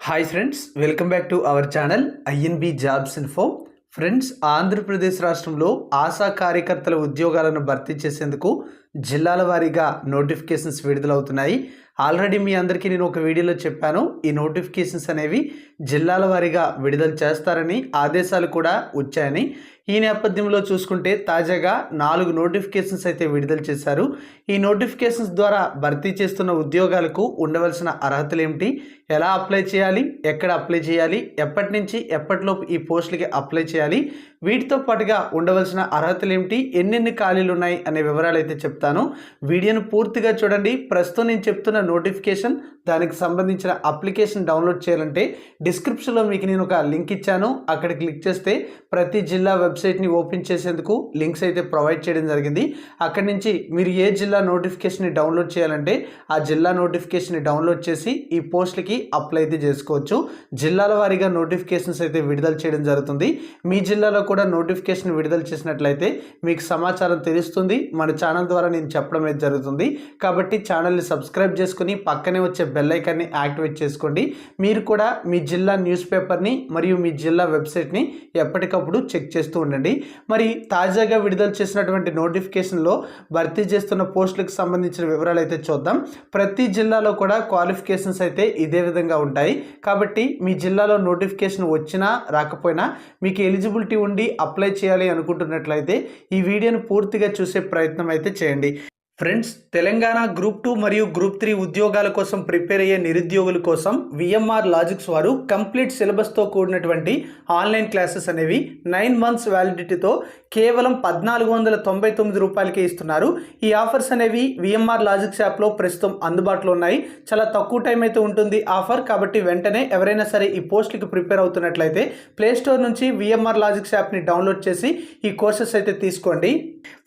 Hi friends, welcome back to our channel INB jobs info. Friends, Andhra Pradesh రాష్ట్రంలో ఆశా కార్యకర్తల ఉద్యోగాలను భర్తీ చేసేందుకు జిల్లాల వారీగా నోటిఫికేషన్స్ విడుదలవుతున్నాయి. ఆల్రెడీ మీ అందరికీ నేను ఒక వీడియోలో చెప్పాను, ఈ నోటిఫికేషన్స్ అనేవి జిల్లాల వారీగా విడుదల చేస్తారని ఆదేశాలు కూడా వచ్చాయని. ఈ నేపథ్యంలో చూసుకుంటే తాజాగా 4 నోటిఫికేషన్స్ అయితే విడుదల చేశారు. ఈ నోటిఫికేషన్స్ ద్వారా భర్తీ చేస్తున్న ఉద్యోగాలకు ఉండవలసిన అర్హతలు ఏమిటి, ఎలా అప్లై చేయాలి, ఎక్కడ అప్లై చేయాలి, ఎప్పటి నుంచి ఎప్పటిలోపు ఈ పోస్టులకి అప్లై చేయాలి, వీటితో పాటుగా ఉండవలసిన అర్హతలు ఏమిటి, ఎన్నెన్ని ఖాళీలు ఉన్నాయి అనే వివరాలు అయితే చెప్తాను. వీడియోను పూర్తిగా చూడండి. ప్రస్తుతం నేను చెప్తున్న నోటిఫికేషన్, దానికి సంబంధించిన అప్లికేషన్ డౌన్లోడ్ చేయాలంటే డిస్క్రిప్షన్లో మీకు నేను ఒక లింక్ ఇచ్చాను. అక్కడ క్లిక్ చేస్తే ప్రతి జిల్లా వెబ్సైట్ని ఓపెన్ చేసేందుకు లింక్స్ అయితే ప్రొవైడ్ చేయడం జరిగింది. అక్కడి నుంచి మీరు ఏ జిల్లా నోటిఫికేషన్ని డౌన్లోడ్ చేయాలంటే ఆ జిల్లా నోటిఫికేషన్ని డౌన్లోడ్ చేసి ఈ పోస్టులకి అప్లై అయితే చేసుకోవచ్చు. జిల్లాల వారీగా నోటిఫికేషన్స్ అయితే విడుదల చేయడం జరుగుతుంది. మీ జిల్లాలో కూడా నోటిఫికేషన్ విడుదల చేసినట్లయితే మీకు సమాచారం తెలుస్తుంది. మన ఛానల్ ద్వారా నేను చెప్పడం అయితే జరుగుతుంది. కాబట్టి ఛానల్ని సబ్స్క్రైబ్ చేసుకుని పక్కనే వచ్చే బెల్ ఐకాన్ని యాక్టివేట్ చేసుకోండి. మీరు కూడా మీ జిల్లా న్యూస్ పేపర్ని మరియు మీ జిల్లా వెబ్సైట్ని ఎప్పటికప్పుడు చెక్ చేస్తూ ఉండండి. మరి తాజాగా విడుదల చేసినటువంటి నోటిఫికేషన్లో భర్తీ చేస్తున్న పోస్టులకు సంబంధించిన వివరాలు అయితే చూద్దాం. ప్రతి జిల్లాలో కూడా క్వాలిఫికేషన్స్ అయితే ఇదే విధంగా ఉంటాయి. కాబట్టి మీ జిల్లాలో నోటిఫికేషన్ వచ్చినా రాకపోయినా మీకు ఎలిజిబిలిటీ ఉండి అప్లై చేయాలి అనుకుంటున్నట్లయితే ఈ వీడియోను పూర్తిగా చూసే ప్రయత్నం అయితే చేయండి. ఫ్రెండ్స్, తెలంగాణ గ్రూప్ 2 మరియు గ్రూప్ 3 ఉద్యోగాల కోసం ప్రిపేర్ అయ్యే నిరుద్యోగుల కోసం విఎంఆర్ లాజిక్స్ వారు కంప్లీట్ సిలబస్తో కూడినటువంటి ఆన్లైన్ క్లాసెస్ అనేవి 9 months వ్యాలిడిటీతో కేవలం 1499 రూపాయలకే ఇస్తున్నారు. ఈ ఆఫర్స్ అనేవి విఎంఆర్ లాజిక్స్ యాప్లో ప్రస్తుతం అందుబాటులో ఉన్నాయి. చాలా తక్కువ టైం అయితే ఉంటుంది ఆఫర్. కాబట్టి వెంటనే ఎవరైనా సరే ఈ పోస్టులకి ప్రిపేర్ అవుతున్నట్లయితే ప్లేస్టోర్ నుంచి విఎంఆర్ లాజిక్స్ యాప్ని డౌన్లోడ్ చేసి ఈ కోర్సెస్ అయితే తీసుకోండి.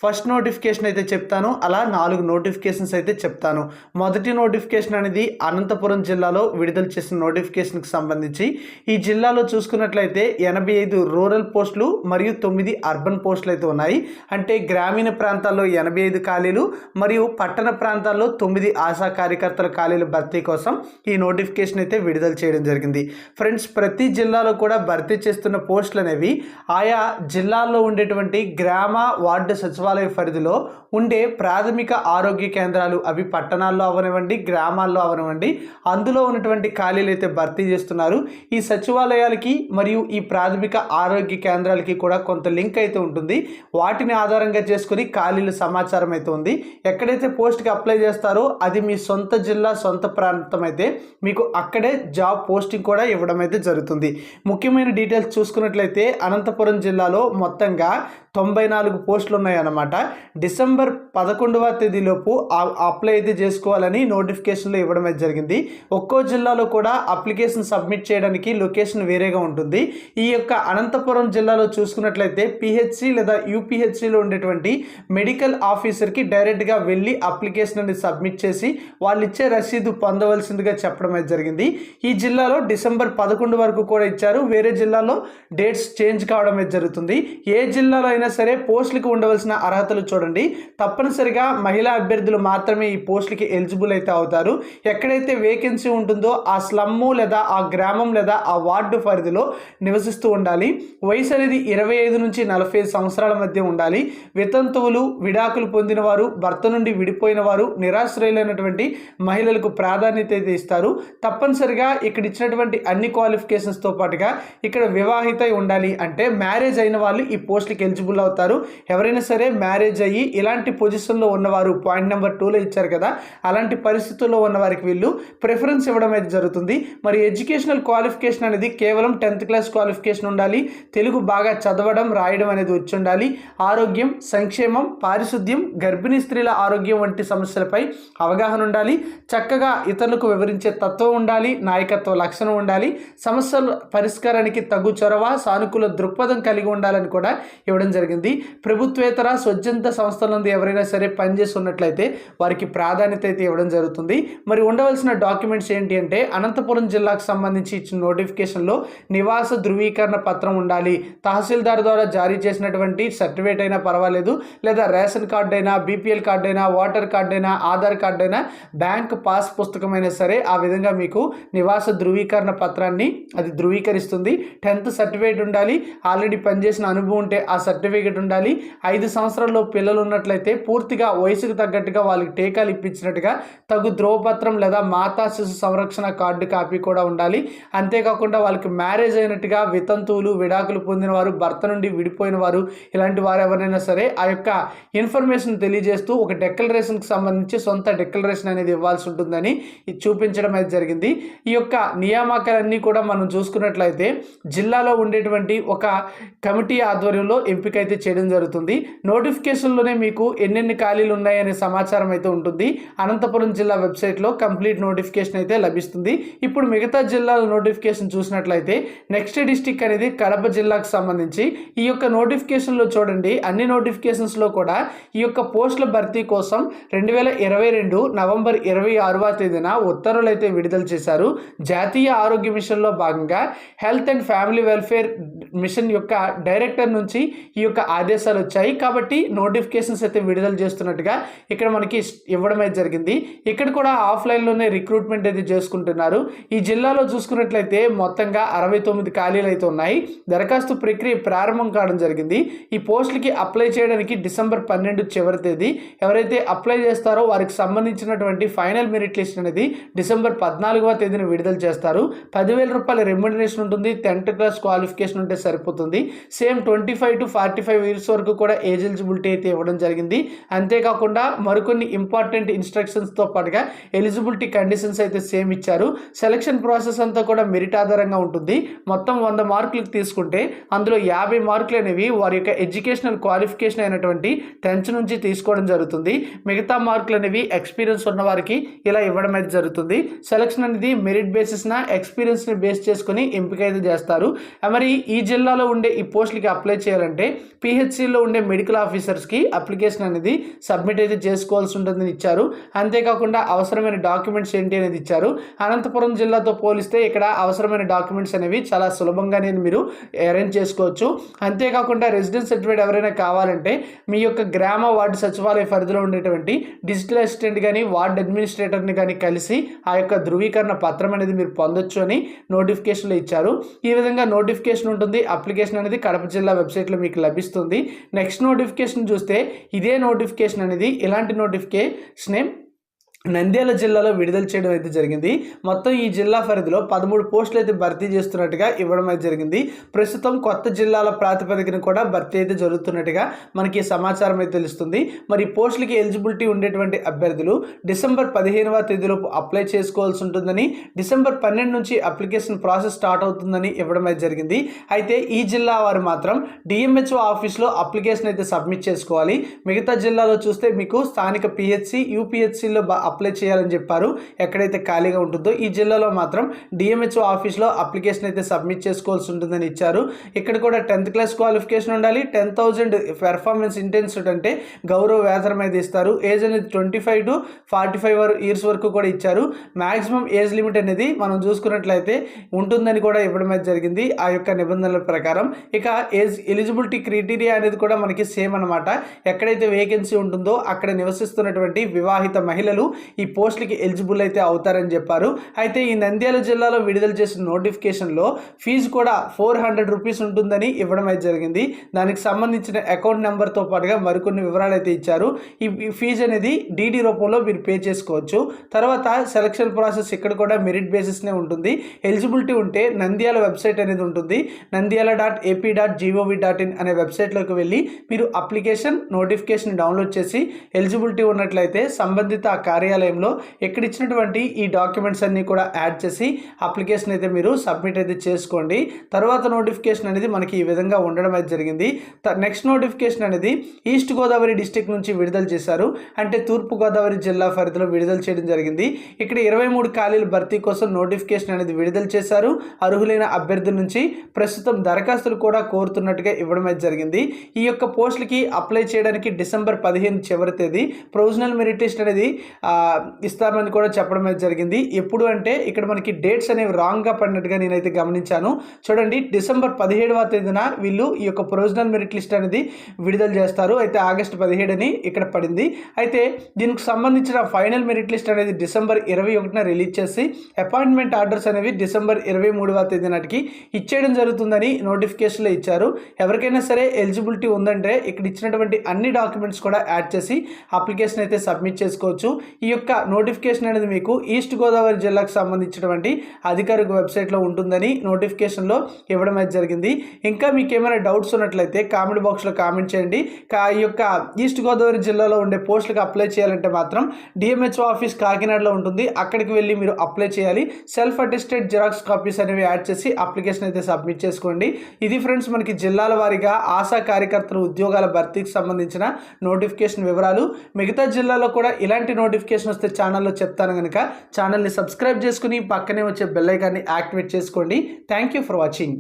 ఫస్ట్ నోటిఫికేషన్ అయితే చెప్తాను, అలా 4 నోటిఫికేషన్స్ అయితే చెప్తాను. మొదటి నోటిఫికేషన్ అనేది అనంతపురం జిల్లాలో విడుదల చేసిన నోటిఫికేషన్కి సంబంధించి. ఈ జిల్లాలో చూసుకున్నట్లయితే 85 రూరల్ పోస్టులు మరియు 9 అర్బన్ పోస్టులు అయితే ఉన్నాయి. అంటే గ్రామీణ ప్రాంతాల్లో 85 ఖాళీలు మరియు పట్టణ ప్రాంతాల్లో 9 ఆశా కార్యకర్తల ఖాళీల భర్తీ కోసం ఈ నోటిఫికేషన్ అయితే విడుదల చేయడం జరిగింది. ఫ్రెండ్స్, ప్రతి జిల్లాలో కూడా భర్తీ చేస్తున్న పోస్టులు అనేవి ఆయా జిల్లాల్లో ఉండేటువంటి గ్రామ వార్డు సచివాలయ పరిధిలో ఉండే ప్రాథమిక ఆరోగ్య కేంద్రాలు, అవి పట్టణాల్లో అవనివ్వండి గ్రామాల్లో అవనివ్వండి, అందులో ఉన్నటువంటి ఖాళీలు అయితే భర్తీ చేస్తున్నారు. ఈ సచివాలయాలకి మరియు ఈ ప్రాథమిక ఆరోగ్య కేంద్రాలకి కూడా కొంత లింక్ అయితే ఉంటుంది. వాటిని ఆధారంగా చేసుకుని ఖాళీల సమాచారం అయితే ఉంది. ఎక్కడైతే పోస్ట్కి అప్లై చేస్తారో అది మీ సొంత జిల్లా సొంత ప్రాంతం అయితే మీకు అక్కడే జాబ్ పోస్టింగ్ కూడా ఇవ్వడం అయితే జరుగుతుంది. ముఖ్యమైన డీటెయిల్స్ చూసుకున్నట్లయితే అనంతపురం జిల్లాలో మొత్తంగా 94 పోస్టులు ఉన్నాయన్నమాట. డిసెంబర్ 11వ తేదీలోపు అప్లై అయితే చేసుకోవాలని నోటిఫికేషన్లో ఇవ్వడం అయితే జరిగింది. ఒక్కో జిల్లాలో కూడా అప్లికేషన్ సబ్మిట్ చేయడానికి లొకేషన్ వేరేగా ఉంటుంది. ఈ యొక్క అనంతపురం జిల్లాలో చూసుకున్నట్లయితే పిహెచ్సి లేదా యూపీహెచ్సిలో ఉండేటువంటి మెడికల్ ఆఫీసర్కి డైరెక్ట్గా వెళ్ళి అప్లికేషన్ అనేది సబ్మిట్ చేసి వాళ్ళు ఇచ్చే రసీదు పొందవలసిందిగా చెప్పడం అయితే జరిగింది. ఈ జిల్లాలో డిసెంబర్ 11 వరకు కూడా ఇచ్చారు. వేరే జిల్లాలో డేట్స్ చేంజ్ కావడం అయితే జరుగుతుంది. ఏ జిల్లాలో అయినా సరే పోస్టులకు ఉండవలసిన అర్హతలు చూడండి. తప్పనిసరిగా మహిళా అభ్యర్థులు మాత్రమే ఈ పోస్టులకి ఎలిజిబుల్ అయితే అవుతారు. ఎక్కడైతే వేకెన్సీ ఉంటుందో ఆ స్లమ్ము లేదా ఆ గ్రామం లేదా ఆ వార్డు పరిధిలో నివసిస్తూ ఉండాలి. వయసు అనేది 25 నుంచి 45 సంవత్సరాల మధ్య ఉండాలి. వితంతువులు, విడాకులు పొందిన వారు, భర్త నుండి విడిపోయిన వారు, నిరాశ్రయులైనటువంటి మహిళలకు ప్రాధాన్యత అయితే ఇస్తారు. తప్పనిసరిగా ఇక్కడ ఇచ్చినటువంటి అన్ని క్వాలిఫికేషన్స్తో పాటుగా ఇక్కడ వివాహిత ఉండాలి. అంటే మ్యారేజ్ అయిన వాళ్ళు ఈ పోస్టులకి ఎలిజిబుల్ అవుతారు. ఎవరైనా సరే మ్యారేజ్ అయ్యి ఇలాంటి పొజిషన్లో ఉన్నవారు, పాయింట్ నెంబర్ 2లో ఇచ్చారు కదా, అలాంటి పరిస్థితుల్లో ఉన్న వారికి వీళ్ళు ప్రిఫరెన్స్ ఇవ్వడం అయితే జరుగుతుంది. మరి ఎడ్యుకేషనల్ క్వాలిఫికేషన్ అనేది కేవలం 10th క్లాస్ క్వాలిఫికేషన్ ఉండాలి. తెలుగు బాగా చదవడం రాయడం అనేది వచ్చి ఉండాలి. ఆరోగ్యం, సంక్షేమం, పారిశుద్ధ్యం, గర్భిణీ స్త్రీల ఆరోగ్యం వంటి సమస్యలపై అవగాహన ఉండాలి. చక్కగా ఇతరులకు వివరించే తత్వం ఉండాలి. నాయకత్వ లక్షణం ఉండాలి. సమస్యల పరిష్కారానికి తగు చొరవ, సానుకూల దృక్పథం కలిగి ఉండాలని కూడా ఇవ్వడం జరిగింది. ప్రభుత్వేతర స్వచ్ఛంద సంస్థల నుండి ఎవరైనా సరే పనిచేసి ఉన్నట్లయితే వారికి ప్రాధాన్యత అయితే ఇవ్వడం జరుగుతుంది. మరి ఉండవలసిన డాక్యుమెంట్స్ ఏంటి అంటే అనంతపురం జిల్లాకు సంబంధించి ఇచ్చిన నోటిఫికేషన్లో నివాస ధృవీకరణ పత్రం ఉండాలి. తహసీల్దార్ ద్వారా జారీ చేసినటువంటి సంబంధించినటువంటి సర్టిఫికేట్ అయినా పర్వాలేదు, లేదా రేషన్ కార్డు అయినా, బీపీఎల్ కార్డు అయినా, ఓటర్ కార్డు అయినా, ఆధార్ కార్డు అయినా, బ్యాంక్ పాస్ పుస్తకమైనా సరే ఆ విధంగా మీకు నివాస ధృవీకరణ పత్రాన్ని అది ధృవీకరిస్తుంది. 10th సర్టిఫికేట్ ఉండాలి, ఆల్రెడీ పనిచేసిన అనుభవం ఉంటే ఆ సర్టిఫికేట్ ఉండాలి. 5 సంవత్సరాల్లో పిల్లలు ఉన్నట్లయితే పూర్తిగా వయసుకు తగ్గట్టుగా వాళ్ళకి టీకాలు ఇప్పించినట్టుగా తగు ధ్రువపత్రం లేదా మాతా శిశు సంరక్షణ కార్డు కాపీ కూడా ఉండాలి. అంతేకాకుండా వాళ్ళకి మ్యారేజ్ అయినట్టుగా, వితంతువులు, విడాకులు పొందిన వారు, భర్త నుండి విడిపోయిన వారు, ఇలాంటి వారు ఎవరైనా సరే ఆ యొక్క ఇన్ఫర్మేషన్ తెలియజేస్తూ ఒక డెక్లరేషన్కి సంబంధించి సొంత డెక్లరేషన్ అనేది ఇవ్వాల్సి ఉంటుందని చూపించడం అయితే జరిగింది. ఈ యొక్క నియామకాలన్నీ కూడా మనం చూసుకున్నట్లయితే జిల్లాలో ఉండేటువంటి ఒక కమిటీ ఆధ్వర్యంలో ఎంపిక అయితే చేయడం జరుగుతుంది. నోటిఫికేషన్లోనే మీకు ఎన్నెన్ని ఖాళీలు ఉన్నాయనే సమాచారం అయితే ఉంటుంది. అనంతపురం జిల్లా వెబ్సైట్లో కంప్లీట్ నోటిఫికేషన్ అయితే లభిస్తుంది. ఇప్పుడు మిగతా జిల్లాల నోటిఫికేషన్ చూసినట్లయితే నెక్స్ట్ డిస్టిక్ అనేది కడప జిల్లాకు సంబంధించి ఈ యొక్క నోటిఫికేషన్లో చూడండి, అన్ని నోటిఫికేషన్స్లో కూడా ఈ యొక్క పోస్టుల భర్తీ కోసం 2022 నవంబర్ 26వ తేదీన ఉత్తర్వులు అయితే విడుదల చేశారు. జాతీయ ఆరోగ్య మిషన్లో భాగంగా health and family welfare mission యొక్క డైరెక్టర్ నుంచి ఈ యొక్క ఆదేశాలు వచ్చాయి. కాబట్టి నోటిఫికేషన్స్ అయితే విడుదల చేస్తున్నట్టుగా ఇక్కడ మనకి ఇవ్వడం అయితే జరిగింది. ఇక్కడ కూడా ఆఫ్లైన్లోనే రిక్రూట్మెంట్ అయితే చేసుకుంటున్నారు. ఈ జిల్లాలో చూసుకున్నట్లయితే మొత్తంగా 69 ఖాళీలు అయితే ఉన్నాయి. దరఖాస్తు ప్రక్రియ ప్రారంభం కావడం జరిగింది. ఈ పోస్టులకి అప్లై చేయడానికి డిసెంబర్ 12 చివరి తేదీ. ఎవరైతే అప్లై చేస్తారో వారికి సంబంధించినటువంటి ఫైనల్ మెరిట్ లిస్ట్ అనేది డిసెంబర్ 14వ తేదీన విడుదల చేస్తారు. 10,000 రూపాయల రెమ్యునరేషన్ ఉంటుంది. 10th క్లాస్ క్వాలిఫికేషన్ ఉంటే సరిపోతుంది. సేమ్ 25 to 45 ఇయర్స్ వరకు కూడా ఏజ్ ఎలిజిబిలిటీ అయితే ఇవ్వడం జరిగింది. అంతేకాకుండా మరికొన్ని ఇంపార్టెంట్ ఇన్స్ట్రక్షన్స్తో పాటుగా ఎలిజిబిలిటీ కండిషన్స్ అయితే సేమ్ ఇచ్చారు. సెలక్షన్ ప్రాసెస్ అంతా కూడా మెరిట్ ఆధారంగా ఉంటుంది. మొత్తం 100 మార్కులకు తీసుకుంటే అందులో 50 మార్కులు అనేవి వారి యొక్క ఎడ్యుకేషనల్ క్వాలిఫికేషన్ అయినటువంటి 10th నుంచి తీసుకోవడం జరుగుతుంది. మిగతా మార్కులు అనేవి ఎక్స్పీరియన్స్ ఉన్న వారికి ఇలా ఇవ్వడం అయితే జరుగుతుంది. సెలక్షన్ అనేది మెరిట్ బేసిస్న ఎక్స్పీరియన్స్ని బేస్ చేసుకుని ఎంపిక అయితే చేస్తారు. మరి ఈ జిల్లాలో ఉండే ఈ పోస్టులకి అప్లై చేయాలంటే పిహెచ్సిలో ఉండే మెడికల్ ఆఫీసర్స్కి అప్లికేషన్ అనేది సబ్మిట్ అయితే చేసుకోవాల్సి ఉంటుందని ఇచ్చారు. అంతేకాకుండా అవసరమైన డాక్యుమెంట్స్ ఏంటి అనేది ఇచ్చారు. అనంతపురం జిల్లాతో పోలిస్తే ఇక్కడ అవసరమైన డాక్యుమెంట్స్ అనేవి చాలా సులభంగానే మీరు అరేంజ్ చేసుకోవచ్చు. అంతేకాకుండా రెసిడెన్స్ సర్టిఫికేట్ ఎవరైనా కావాలంటే మీ యొక్క గ్రామ వార్డు సచివాలయ పరిధిలో ఉండేటువంటి డిజిటల్ అసిస్టెంట్ కానీ వార్డు అడ్మినిస్ట్రేటర్ని కానీ కలిసి ఆ యొక్క ధృవీకరణ పత్రం అనేది మీరు పొందొచ్చు అని నోటిఫికేషన్లో ఇచ్చారు. ఈ విధంగా నోటిఫికేషన్ ఉంటుంది. అప్లికేషన్ అనేది కడప జిల్లా వెబ్సైట్లో మీకు లభిస్తుంది. నెక్స్ట్ నోటిఫికేషన్ చూస్తే ఇదే నోటిఫికేషన్ అనేది ఇలాంటి నోటిఫికేషన్ నంద్యాల జిల్లాలో విడుదల చేయడం అయితే జరిగింది. మొత్తం ఈ జిల్లా పరిధిలో 13 పోస్టులు అయితే భర్తీ చేస్తున్నట్టుగా ఇవ్వడం అయితే జరిగింది. ప్రస్తుతం కొత్త జిల్లాల ప్రాతిపదికన కూడా భర్తీ అయితే జరుగుతున్నట్టుగా మనకి సమాచారం అయితే తెలుస్తుంది. మరి పోస్టులకి ఎలిజిబిలిటీ ఉండేటువంటి అభ్యర్థులు డిసెంబర్ 15వ తేదీలోపు అప్లై చేసుకోవాల్సి ఉంటుందని, డిసెంబర్ 12 నుంచి అప్లికేషన్ ప్రాసెస్ స్టార్ట్ అవుతుందని ఇవ్వడం అయితే జరిగింది. అయితే ఈ జిల్లా వారు మాత్రం డిఎంహెచ్ఓ ఆఫీస్లో అప్లికేషన్ అయితే సబ్మిట్ చేసుకోవాలి. మిగతా జిల్లాలో చూస్తే మీకు స్థానిక పిహెచ్సి, యూపీహెచ్సిలో అప్లై చేయాలని చెప్పారు. ఎక్కడైతే ఖాళీగా ఉంటుందో ఈ జిల్లాలో మాత్రం డిఎంహెచ్ఓ ఆఫీస్లో అప్లికేషన్ అయితే సబ్మిట్ చేసుకోవాల్సి ఉంటుందని ఇచ్చారు. ఇక్కడ కూడా 10th క్లాస్ క్వాలిఫికేషన్ ఉండాలి. 10,000 పెర్ఫార్మెన్స్ ఇంటెన్సిటీ అంటే గౌరవ వేతనం అయితే ఇస్తారు. ఏజ్ అనేది 25 to 45 ఇయర్స్ వరకు కూడా ఇచ్చారు. మ్యాక్సిమం ఏజ్ లిమిట్ అనేది మనం చూసుకున్నట్లయితే ఉంటుందని కూడా ఇవ్వడం అయితే జరిగింది ఆ యొక్క నిబంధనల ప్రకారం. ఇక ఏజ్ ఎలిజిబిలిటీ క్రైటీరియా అనేది కూడా మనకి సేమ్ అనమాట. ఎక్కడైతే వేకెన్సీ ఉంటుందో అక్కడ నివసిస్తున్నటువంటి వివాహిత మహిళలు ఈ పోస్టులకి ఎలిజిబుల్ అయితే అవుతారని చెప్పారు. అయితే ఈ నంద్యాల జిల్లాలో విడుదల చేసిన నోటిఫికేషన్లో ఫీజు కూడా 400 రూపీస్ ఉంటుందని ఇవ్వడం అయితే జరిగింది. దానికి సంబంధించిన అకౌంట్ నెంబర్తో పాటుగా మరికొన్ని వివరాలు అయితే ఇచ్చారు. ఈ ఫీజు అనేది డీడీ రూపంలో మీరు పే చేసుకోవచ్చు. తర్వాత సెలక్షన్ ప్రాసెస్ ఇక్కడ కూడా మెరిట్ బేసిస్నే ఉంటుంది. ఎలిజిబిలిటీ ఉంటే నంద్యాల వెబ్సైట్ అనేది ఉంటుంది. nandyala.ap.gov.in అనే వెబ్సైట్లోకి వెళ్ళి మీరు అప్లికేషన్ నోటిఫికేషన్ డౌన్లోడ్ చేసి ఎలిజిబిలిటీ ఉన్నట్లయితే సంబంధిత కార్యాలయంలో ఎక్కడ ఇచ్చినటువంటి ఈ డాక్యుమెంట్స్ అన్ని కూడా యాడ్ చేసి అప్లికేషన్ అయితే మీరు సబ్మిట్ అయితే చేసుకోండి. తర్వాత నోటిఫికేషన్ అనేది మనకి ఈ విధంగా ఉండడం అయితే జరిగింది. నెక్స్ట్ నోటిఫికేషన్ అనేది ఈస్ట్ గోదావరి డిస్టిక్ నుంచి విడుదల చేశారు. అంటే తూర్పు గోదావరి జిల్లా పరిధిలో విడుదల చేయడం జరిగింది. ఇక్కడ 23 ఖాళీల భర్తీ కోసం నోటిఫికేషన్ అనేది విడుదల చేశారు. అర్హులైన అభ్యర్థుల నుంచి ప్రస్తుతం దరఖాస్తులు కూడా కోరుతున్నట్టుగా ఇవ్వడం అయితే జరిగింది. ఈ యొక్క పోస్టులకి అప్లై చేయడానికి డిసెంబర్ 15 చివరి తేదీ. ప్రొవిజనల్ మెరిట్ లిస్ట్ అనేది ఇస్తామని కూడా చెప్పడం అయితే జరిగింది. ఎప్పుడు అంటే ఇక్కడ మనకి డేట్స్ అనేవి రాంగ్గా పడినట్టుగా నేనైతే గమనించాను. చూడండి, డిసెంబర్ 17వ తేదీన వీళ్ళు ఈ యొక్క ప్రొవిజనల్ మెరిట్ లిస్ట్ అనేది విడుదల చేస్తారు. అయితే ఆగస్టు 17 అని ఇక్కడ పడింది. అయితే దీనికి సంబంధించిన ఫైనల్ మెరిట్ లిస్ట్ అనేది డిసెంబర్ 21న రిలీజ్ చేసి అపాయింట్మెంట్ ఆర్డర్స్ అనేవి డిసెంబర్ 23వ తేదీ నాటికి ఇచ్చేయడం జరుగుతుందని నోటిఫికేషన్లో ఇచ్చారు. ఎవరికైనా సరే ఎలిజిబిలిటీ ఉందంటే ఇక్కడ ఇచ్చినటువంటి అన్ని డాక్యుమెంట్స్ కూడా యాడ్ చేసి అప్లికేషన్ అయితే సబ్మిట్ చేసుకోవచ్చు. ఈ యొక్క నోటిఫికేషన్ అనేది మీకు ఈస్ట్ గోదావరి జిల్లాకు సంబంధించినటువంటి అధికారిక వెబ్సైట్లో ఉంటుందని నోటిఫికేషన్లో ఇవ్వడం అయితే జరిగింది. ఇంకా మీకు ఏమైనా డౌట్స్ ఉన్నట్లయితే కామెంట్ బాక్స్లో కామెంట్ చేయండి. ఈ యొక్క ఈస్ట్ గోదావరి జిల్లాలో ఉండే పోస్టులకు అప్లై చేయాలంటే మాత్రం డిఎంహెచ్ఓ ఆఫీస్ కాకినాడలో ఉంటుంది. అక్కడికి వెళ్ళి మీరు అప్లై చేయాలి. సెల్ఫ్ అటెస్టెడ్ జిరాక్స్ కాపీస్ అనేవి యాడ్ చేసి అప్లికేషన్ అయితే సబ్మిట్ చేసుకోండి. ఇది ఫ్రెండ్స్ మనకి జిల్లాల వారీగా ఆశా కార్యకర్తల ఉద్యోగాల భర్తీకి సంబంధించిన నోటిఫికేషన్ వివరాలు. మిగతా జిల్లాలో కూడా ఇలాంటి నోటిఫికేషన్ వస్తే ఛానల్లో చెప్తాను కనుక ఛానల్ని సబ్స్క్రైబ్ చేసుకుని పక్కనే వచ్చే బెల్ ఐకాన్ని యాక్టివేట్ చేసుకోండి. Thank you for watching.